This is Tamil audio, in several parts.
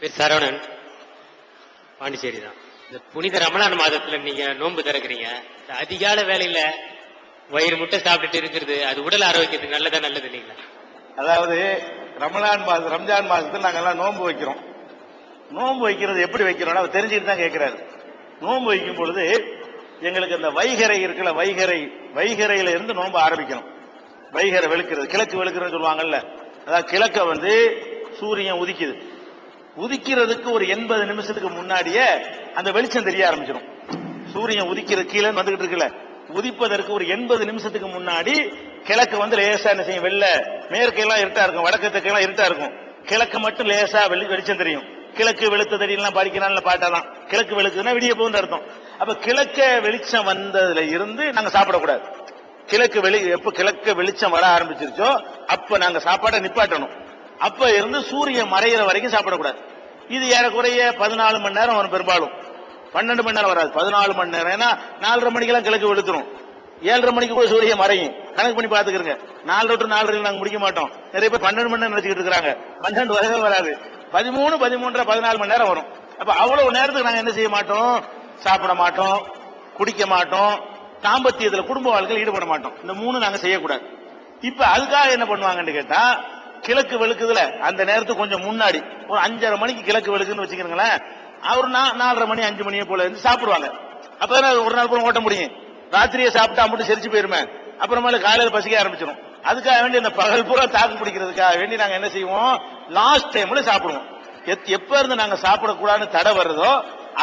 பேர் சரவணன், பாண்டிச்சேரி தான். இந்த புனித ரமலான் மாதத்துல நீங்க நோன்பு திறக்கிறீங்க. அதிகால வேலையில வயிறு முட்டை சாப்பிட்டுட்டு இருக்கிறது அது உடல் ஆரோக்கியத்துக்கு நல்லதா நல்லது இல்லைங்களா? அதாவது ரம்ஜான் மாசத்துல நாங்க எல்லாம் நோன்பு வைக்கிறோம். நோன்பு வைக்கிறது எப்படி வைக்கிறோம் அவர் தெரிஞ்சுட்டு தான் கேட்கிறாரு. நோன்பு வைக்கும் பொழுது எங்களுக்கு அந்த வைகரை இருக்குல்ல, வைகரையில இருந்து நோன்பு ஆரம்பிக்கணும். வைகரை வெளுக்கிறது, கிழக்கு வெளுக்கிறது சொல்லுவாங்கல்ல. அதாவது கிழக்க சூரியன் உதிக்குது. உதிக்கிறதுக்கு ஒரு 80 நிமிஷத்துக்கு முன்னாடியே அந்த வெளிச்சம் தெரிய ஆரம்பிச்சிடும். சூரியன் உதிக்கிற கீழே வந்துகிட்டு இருக்குல்ல, உதிப்பதற்கு ஒரு 80 நிமிஷத்துக்கு முன்னாடி கிழக்கு லேசா என்ன செய்யும், வெள்ள மேற்கெல்லாம் இருட்டா இருக்கும், வடக்கத்துக்கெல்லாம் இருட்டா இருக்கும். கிழக்கு மட்டும் லேசா வெளிச்சம் தெரியும். கிழக்கு வெளுத்ததடிலாம் படிக்கிறான்ல பாட்டாலாம், கிழக்கு வெளுக்குதுன்னா விடிய போகுது அர்த்தம். அப்ப கிழக்க வெளிச்சம் வந்ததுல இருந்து நாங்க சாப்பிடக்கூடாது. எப்ப கிழக்க வெளிச்சம் வர ஆரம்பிச்சிருச்சோ அப்ப நாங்க சாப்பாடை நிப்பாட்டணும். அப்ப இருந்து சூரியன் மறைகிற வரைக்கும் சாப்பிடக்கூடாது. இது ஏறக்குறைய 14 மணி நேரம் வரும். பெரும்பாலும் 12 மணி நேரம் வராது, 14 மணி நேரம். ஏன்னா 4:30 மணிக்கெல்லாம் கிழக்கு வெளுத்துரும், 7:30 மணிக்கு போய் சூரியன் மறையும். கணக்கு பண்ணி பாத்துக்கிறங்க. 4 to 4:30 நாங்க முடிக்க மாட்டோம். நிறைய பேர் 12 மணி நேரம் நினைச்சுக்கிட்டு இருக்காங்க. 12 வரவே வராது. 13, 13, 14 மணி நேரம் வரும். அப்ப அவ்வளவு நேரத்துக்கு நாங்க என்ன செய்ய மாட்டோம், சாப்பிட மாட்டோம், குடிக்க மாட்டோம், தாம்பத்தியத்துல குடும்ப வாழ்க்கையில் ஈடுபட மாட்டோம். இந்த 3 நாங்க செய்யக்கூடாது. இப்ப அதுக்காக என்ன பண்ணுவாங்கன்னு கேட்டா, கிழக்கு வெளுக்குதுல அந்த நேரத்துக்கு கொஞ்சம் முன்னாடி ஒரு 5:30 மணிக்கு கிழக்கு வெளுக்குன்னு வச்சுக்கிறீங்களேன், அவர் 4:30 மணி 5 மணியே போல இருந்து சாப்பிடுவாங்க. அப்பதான் ஒரு நாள் கூட ஓட்ட முடியும். ராத்திரியை சாப்பிட்டா மட்டும் செரிச்சு போயிருமே, அப்புறமேல காலையில பசிக்க ஆரம்பிச்சிடும். அதுக்காக வேண்டி இந்த பகல் பூரா தாக்கு பிடிக்கிறதுக்காக வேண்டி நாங்க என்ன செய்வோம், லாஸ்ட் டைம்ல சாப்பிடுவோம். எப்ப இருந்து நாங்க சாப்பிடக்கூடாதுன்னு தடை வர்றதோ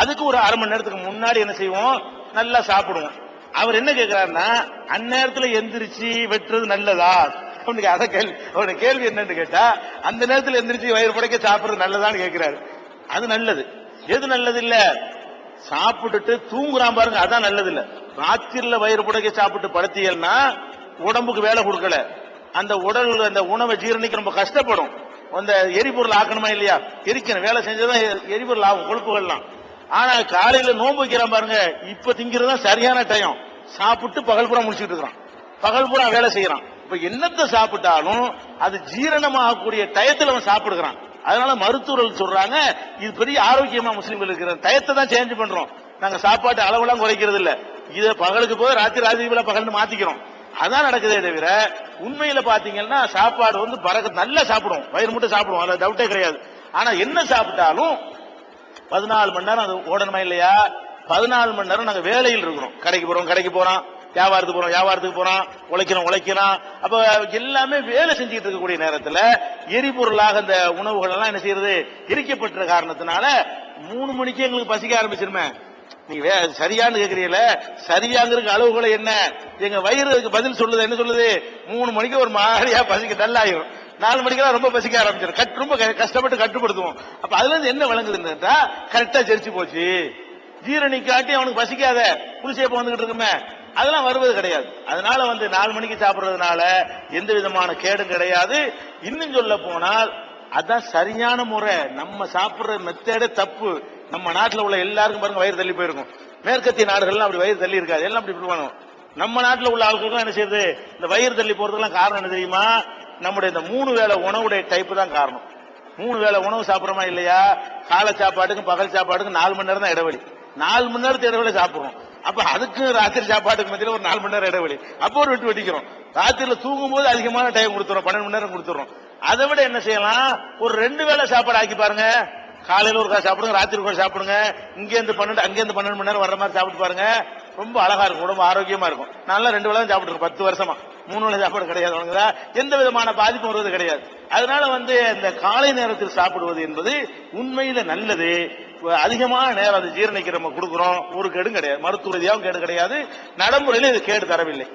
அதுக்கு ஒரு 1/2 மணி நேரத்துக்கு முன்னாடி என்ன செய்வோம், நல்லா சாப்பிடுவோம். அவர் என்ன கேட்கிறாருன்னா, அந்நேரத்துல எந்திரிச்சு வெட்டுறது நல்லதா? அவனுக்கு கேள்வி என்னன்னு கேட்டா, அந்த நேரத்தில் எந்திரிச்சு வயிறு புடைக்க சாப்பிடுறது நல்லதான்னு கேட்கிறாரு. அது நல்லது. எது நல்லது இல்ல, சாப்பிட்டுட்டு தூங்குறான் பாருங்க, அதான் நல்லது இல்ல. ராத்திரில வயிறு புடைக்க சாப்பிட்டு படுத்தீங்கன்னா உடம்புக்கு வேலை கொடுக்கல, அந்த உடல் அந்த உணவை ஜீரணிக்க ரொம்ப கஷ்டப்படும். அந்த எரிபொருள் ஆக்கணுமா இல்லையா, எரிக்கணும், வேலை செஞ்சதான் எரிபொருள் ஆகும், கொழுப்புகள்லாம். ஆனா காலையில நோன்பு வைக்கிறான் பாருங்க, இப்ப திங்கிறது தான் சரியான டைம். சாப்பிட்டு பகல் பூரா முடிச்சுட்டு இருக்கிறான், பகல் பூரா வேலை செய்யறான். இப்ப என்னத்தை சாப்பிட்டாலும் அது ஜீரணமாகக்கூடிய டயத்துல அவன் சாப்பிடுகிறான். அதனால மருத்துவர்கள் சொல்றாங்க, இது பெரிய ஆரோக்கியமா முஸ்லீம்கள் இருக்கிற டயத்தை தான் சேஞ்ச் பண்றோம். நாங்க சாப்பாட்டு அளவெல்லாம் குறைக்கிறது இல்ல, இதை பகலுக்கு போய் ராத்திரி பகல்னு மாத்திக்கிறோம். அதான் நடக்குதே தவிர உண்மையில பாத்தீங்கன்னா சாப்பாடு பறக்க நல்லா சாப்பிடுவோம், வயிறு மட்டும் சாப்பிடுவோம், அதுல டவுட்டே கிடையாது. ஆனா என்ன சாப்பிட்டாலும் 14 மணி நேரம் அது ஓடணுமா இல்லையா? 14 மணி நேரம் நாங்க வேலையில் இருக்கிறோம். கடைக்கு போறோம், வியாபாரத்துக்கு போறோம், உழைக்கிறோம். அப்ப எல்லாமே வேலை செஞ்சுட்டு இருக்கக்கூடிய நேரத்துல எரிபொருளாக அந்த உணவுகள் எல்லாம் என்ன செய்யறது, எரிக்கப்பட்ட காரணத்தினால 3 மணிக்கு எங்களுக்கு பசிக்க ஆரம்பிச்சிருமே. நீங்க சரியான்னு கேக்குறீங்கள, சரியாங்கிறதுக்கு அளவுகளை என்ன, எங்க வயிறுக்கு பதில் சொல்லுது. என்ன சொல்லுது, 3 மணிக்கு ஒரு மாதிரியா பசிக்க டல்லாயிரும், 4 மணிக்கெல்லாம் ரொம்ப பசிக்க ஆரம்பிச்சிடும். ரொம்ப கஷ்டப்பட்டு கட்டுப்படுத்துவோம். அப்ப அதுல இருந்து என்ன விளங்குதுன்னா, கரெக்டா ஜெரிச்சு போச்சு, ஜீரணிக்காட்டி அவனுக்கு பசிக்காத புளிச்சேப்ப வந்துகிட்டு இருக்குமே, அதெல்லாம் வருவது கிடையாது. அதனால 4 மணிக்கு சாப்பிடுறதுனால எந்த விதமான கேடும் கிடையாது. இன்னும் சொல்ல போனால் அதான் சரியான முறை. நம்ம சாப்பிடுற மெத்தேடே தப்பு. நம்ம நாட்டில் உள்ள எல்லாருக்கும் பாருங்க வயிறு தள்ளி போயிருக்கும். மேற்கத்திய நாடுகள்லாம் அப்படி வயிறு தள்ளி இருக்காது, எல்லாம் அப்படி பண்ணுவோம். நம்ம நாட்டில் உள்ள ஆட்களுக்கும் என்ன செய்யுது, இந்த வயிறு தள்ளி போறதுக்கெல்லாம் காரணம் என்ன தெரியுமா, நம்முடைய இந்த 3 வேளை உணவுடைய டைப்பு தான் காரணம். 3 வேளை உணவு சாப்பிடுறோமா இல்லையா, காலை சாப்பாட்டுக்கும் பகல் சாப்பாட்டுக்கும் 4 மணி நேரம் தான் இடைவெளி. 4 மணி நேரத்து இடைவெளி சாப்பிடுறோம். அப்ப அதுக்கு ராத்திரி சாப்பாட்டுக்கு மத்தியில ஒரு 4 மணி நேரம் இடைவெளி. அப்போ ஒரு விட்டு வெட்டிக்கிறோம். ராத்திரில தூங்கும் போது அதிகமான டைம் கொடுத்துறோம், 12 மணி நேரம் கொடுத்துறோம். அதை விட என்ன செய்யலாம், ஒரு 2 வேளை சாப்பாடு ஆக்கி பாருங்க. காலையில ஒரு சாப்பிடுங்க, ராத்திரி ஒரு சாப்பிடுங்க. இங்கேருந்து 12 அங்கேருந்து 12 மணி நேரம் வர்ற மாதிரி சாப்பிட்டு பாருங்க, ரொம்ப அழகா இருக்கும், உடம்பு ஆரோக்கியமா இருக்கும். நல்லா 2 வேளை சாப்பிட்டு 10 வருஷமா 3 வேளை சாப்பாடு கிடையாது, எந்த விதமான பாதிப்பும் வருவது கிடையாது. அதனால இந்த காலை நேரத்தில் சாப்பிடுவது என்பது உண்மையில நல்லது. அதிகமான நேரம் அது ஜீரணிக்க நம்ம கொடுக்கிறோம், ஒரு கேடும் கிடையாது, மருத்துவ ரீதியாகவும் கேடு கிடையாது, நடைமுறையில இது கேடு தரவில்லை.